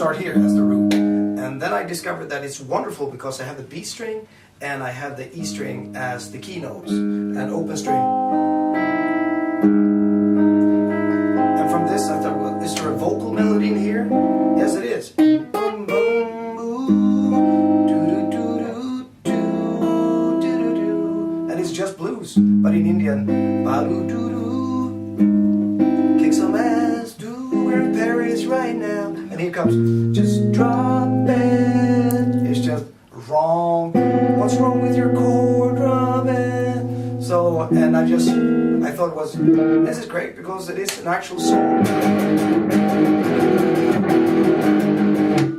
start here as the root. And then I discovered that it's wonderful because I have the B string and I have the E string as the key notes and open string. And from this I thought, well, is there a vocal melody in here? Yes, it is. And it's just blues, but in Indian, kick some ass, do we're in Paris right now. And here comes, just drop it. It's just wrong. What's wrong with your chord, drop it? So, and I thought it was, this is great because it is an actual song.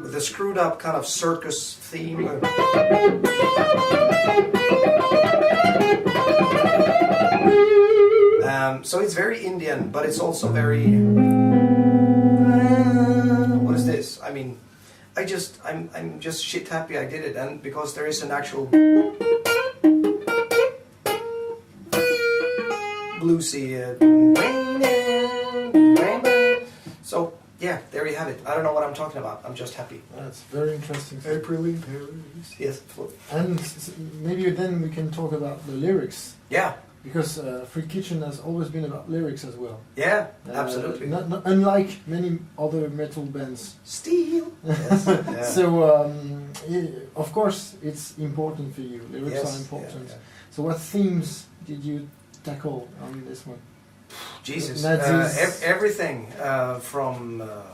With a screwed up kind of circus theme. So it's very Indian, but it's also very... what is this? I mean, I'm just shit happy I did it, and because there is an actual bluesy. So yeah, there you have it. I don't know what I'm talking about. I'm just happy. That's very interesting. April in Paris. Yes. And maybe then we can talk about the lyrics. Yeah. Because Free Kitchen has always been about lyrics as well. Yeah, absolutely. Not unlike many other metal bands. Steel. Yes. Yeah. So, of course, it's important for you. Lyrics are important. Yeah, yeah. So what themes did you tackle on this one? Jesus. Everything from a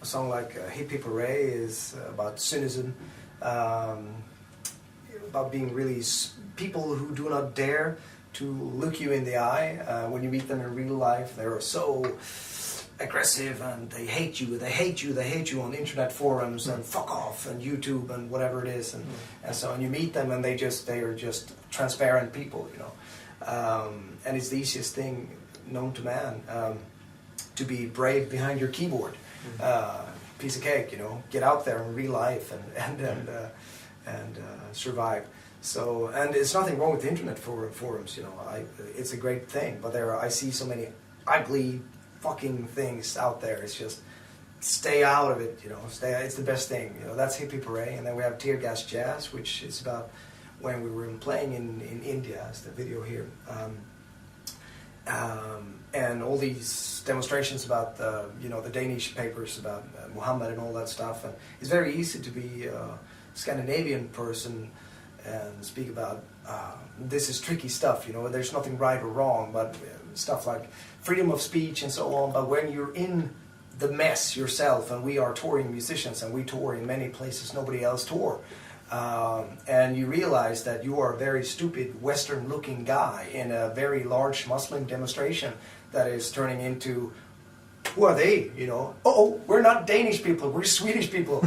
song like Hip Hip Hooray is about cynicism, about being really people who do not dare to look you in the eye. When you meet them in real life, they're so aggressive and they hate you on internet forums and fuck off and YouTube and whatever it is, and so and you meet them and they are just transparent people, you know. And it's the easiest thing known to man, to be brave behind your keyboard. Piece of cake, you know. Get out there in real life and survive. So, and there's nothing wrong with the internet forums, you know. It's a great thing, but I see so many ugly fucking things out there. It's just stay out of it, you know. It's the best thing, you know. That's Hip Hip Hooray, and then we have Tear Gas Jazz, which is about when we were playing in India, as the video here, and all these demonstrations about the Danish papers about Muhammad and all that stuff. And it's very easy to be a Scandinavian person and speak about this is tricky stuff, you know. There's nothing right or wrong, but stuff like freedom of speech and so on. But when you're in the mess yourself, and we are touring musicians, and we tour in many places nobody else tour, and you realize that you are a very stupid Western-looking guy in a very large Muslim demonstration that is turning into, who are they, you know? Oh, we're not Danish people, we're Swedish people.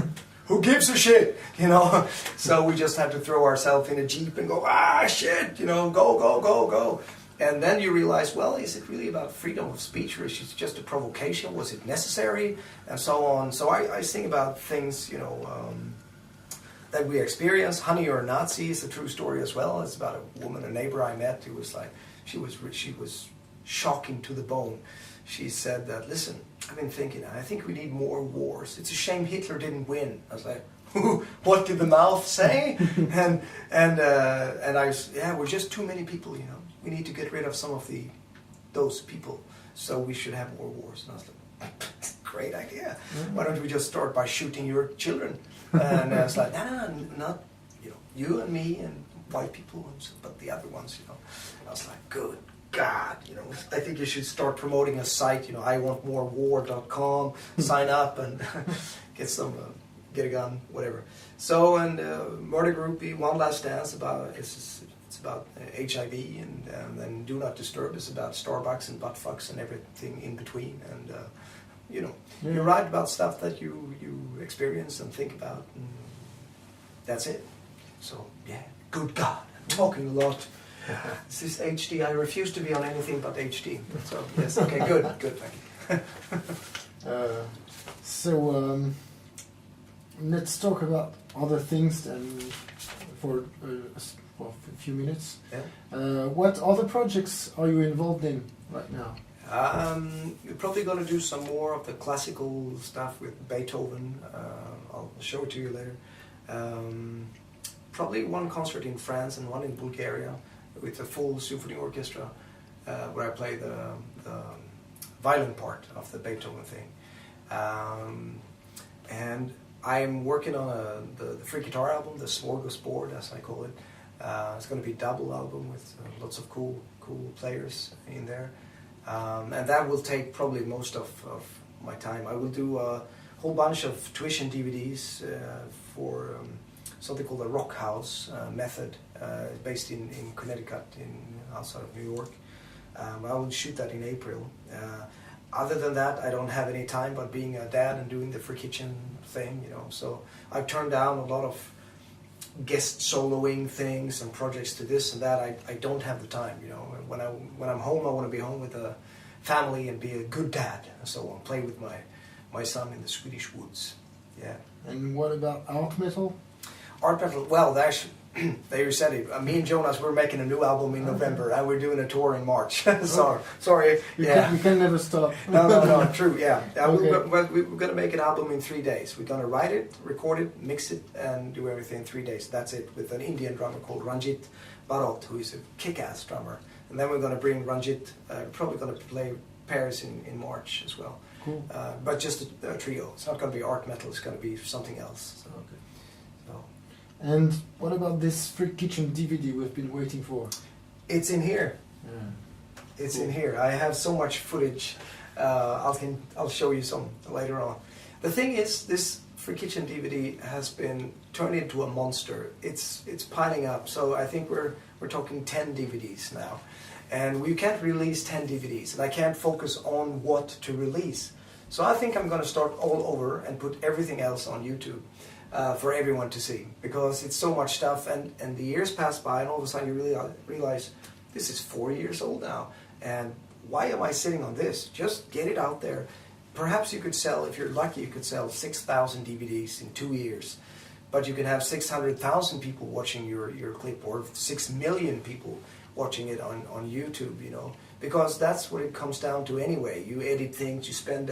Who gives a shit, you know? So we just have to throw ourselves in a Jeep and go, shit, you know, go. And then you realize, well, is it really about freedom of speech, or is it just a provocation? Was it necessary? And so on. So I think about things, you know, that we experience. Honey, You're a Nazi is a true story as well. It's about a woman, a neighbor I met, who was like, she was shocking to the bone. She said that, listen, I've been thinking, I think we need more wars. It's a shame Hitler didn't win. I was like, what did the mouth say? and I was, we're just too many people, you know. We need to get rid of some of those people, so we should have more wars. And I was like, great idea. Why don't we just start by shooting your children? And I was like, no, not, you know, you and me and white people, but the other ones, you know. I was like, good God, you know, I think you should start promoting a site, you know, iwantmorewar.com, sign up and get a gun, whatever. So, and Murder Groupie, One Last Dance, it's about HIV, and then Do Not Disturb is about Starbucks and butt fucks and everything in between. And, you know, you write about stuff that you experience and think about, and that's it. So, yeah, good God, I'm talking a lot. This is HD. I refuse to be on anything but HD. So yes, okay, good, thank you. So let's talk about other things then for a few minutes. Yeah. What other projects are you involved in right now? We're probably going to do some more of the classical stuff with Beethoven. I'll show it to you later. Probably one concert in France and one in Bulgaria with a full symphony orchestra, where I play the violin part of the Beethoven thing. And I'm working on the free guitar album, the Smorgasbord, as I call it. It's going to be a double album with lots of cool players in there. And that will take probably most of my time. I will do a whole bunch of tuition DVDs for something called the Rock House Method, based in Connecticut, outside of New York. I will shoot that in April. Other than that, I don't have any time, but being a dad and doing the free kitchen thing, so I've turned down a lot of guest soloing things and projects to this and that. I don't have the time, when I'm home, I want to be home with the family and be a good dad and so on, play with my son in the Swedish woods. Yeah. And what about art metal? Art metal, well, there you said it. Me and Jonas, we're making a new album in November, and we're doing a tour in March. Sorry. We can never stop. No, true, yeah. Okay. We're going to make an album in 3 days. We're going to write it, record it, mix it, and do everything in 3 days. That's it, with an Indian drummer called Ranjit Bharot, who is a kick-ass drummer. And then we're going to bring Ranjit, probably going to play Paris in March as well. Cool. But just a trio. It's not going to be art metal, it's going to be something else. So. Okay. And what about this free kitchen DVD we've been waiting for? It's in here. Yeah. It's in here. I have so much footage. I'll show you some later on. The thing is, this free kitchen DVD has been turned into a monster. It's piling up. So I think we're talking 10 DVDs now, and we can't release 10 DVDs, and I can't focus on what to release. So I think I'm going to start all over and put everything else on YouTube. For everyone to see, because it's so much stuff, and the years pass by, and all of a sudden you really realize this is 4 years old now, and why am I sitting on this? Just get it out there. Perhaps you could sell, if you're lucky, you could sell 6,000 DVDs in 2 years, but you can have 600,000 people watching your clip, or 6 million people watching it on YouTube, because that's what it comes down to anyway. You edit things, you spend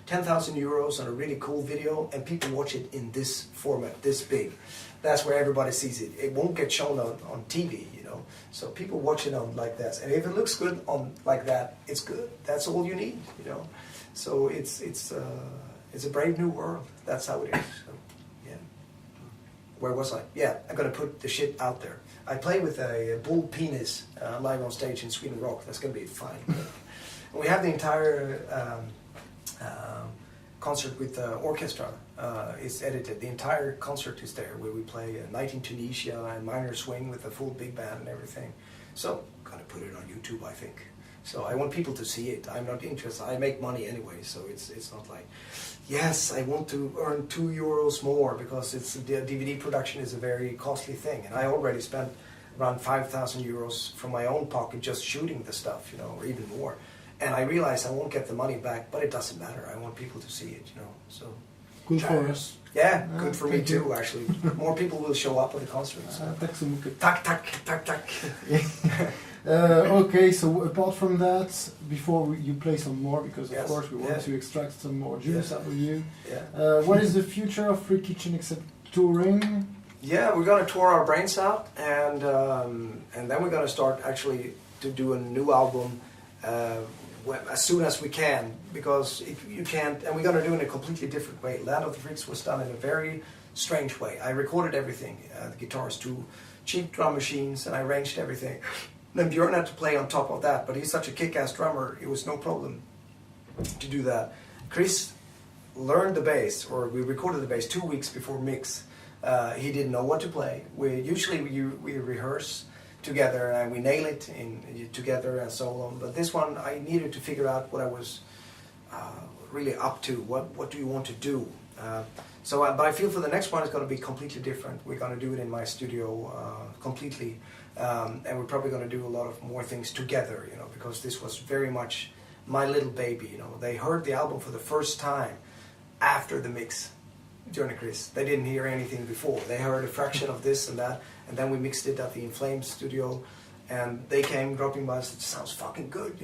10,000 euros on a really cool video, and people watch it in this format, this big. That's where everybody sees it. It won't get shown on TV, So people watch it on like that, and if it looks good on like that, it's good. That's all you need, So it's a brave new world. That's how it is. So, yeah. Where was I? Yeah, I'm gonna put the shit out there. I play with a bull penis live on stage in Sweden Rock. That's going to be fun. We have the entire concert with the orchestra. It's edited. The entire concert is there, where we play a Night in Tunisia and Minor Swing with a full big band and everything. So I'm going to put it on YouTube, I think. So I want people to see it. I'm not interested. I make money anyway, so it's not like, yes, I want to earn €2 more, because the DVD production is a very costly thing, and I already spent around 5,000 euros from my own pocket just shooting the stuff, or even more. And I realize I won't get the money back, but it doesn't matter. I want people to see it, So good for us. Yeah, good for me too, actually. More people will show up at the concert. So. Tack så mycket. Tack. Okay, so apart from that, before you play some more, because of course we want to extract some more juice out of you. Yeah. What is the future of Free Kitchen except touring? Yeah, we're gonna tour our brains out, and then we're gonna start actually to do a new album as soon as we can, because you can't, and we're gonna do it in a completely different way. Land of the Freaks was done in a very strange way. I recorded everything, the guitars, 2 cheap drum machines, and I arranged everything. Then Björn had to play on top of that, but he's such a kick-ass drummer, it was no problem to do that. Chris learned the bass, or we recorded the bass 2 weeks before mix. He didn't know what to play. We rehearse together and we nail it together and so on. But this one, I needed to figure out what I was really up to. What do you want to do? But I feel for the next one it's going to be completely different. We're going to do it in my studio completely, and we're probably going to do a lot of more things together. Because this was very much my little baby. They heard the album for the first time after the mix. Björn and Chris, they didn't hear anything before. They heard a fraction of this and that, and then we mixed it at the In Flames studio, and they came dropping by and said, "Sounds fucking good,"